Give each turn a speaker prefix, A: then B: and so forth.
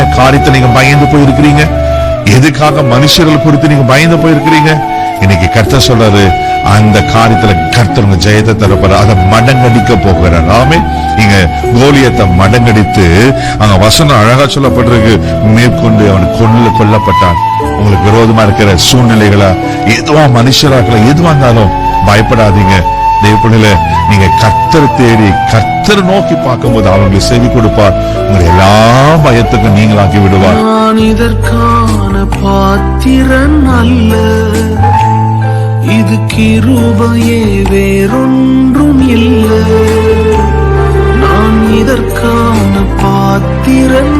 A: என்ன காரியத்தை நீங்க பயந்து போயிருக்கிறீங்க? எதுக்காக மனுஷர்கள் குறித்து நீங்க பயந்து போயிருக்கிறீங்க? இன்னைக்கு கர்த்தர் சொல்றாரு, அந்த காரியத்துல கர்த்தர் உங்க ஜெயத்தை தரப்போற, அதை மடங்கடிக்க போகிறார். ஆமே. நீங்க கோலியத்தை மடங்கடித்து, அங்க வசனம் அழகா சொல்லப்பட்டிருக்கு, மேற்கொண்டு அவன் கொல்லப்பட்டான். உங்களுக்கு விரோதமா இருக்கிற சூழ்நிலைகளா, எதுவா மனுஷராக்களா, எதுவா இருந்தாலும் பயப்படாதீங்க. தேவப்பிள்ளைகளே, நீங்க கர்த்தரை தேடி கர்த்தரை நோக்கி பார்க்கும்போது அவங்களுக்கு செவி கொடுப்பார். உங்களை எல்லா பயத்துக்கும் நீங்களாக்கி விடுவார்.
B: நான் இதற்கான பாத்திரன் அல்ல, இது கிருபையே வேறொன்றும் இல்லை. நான் இதற்கான பாத்திரன்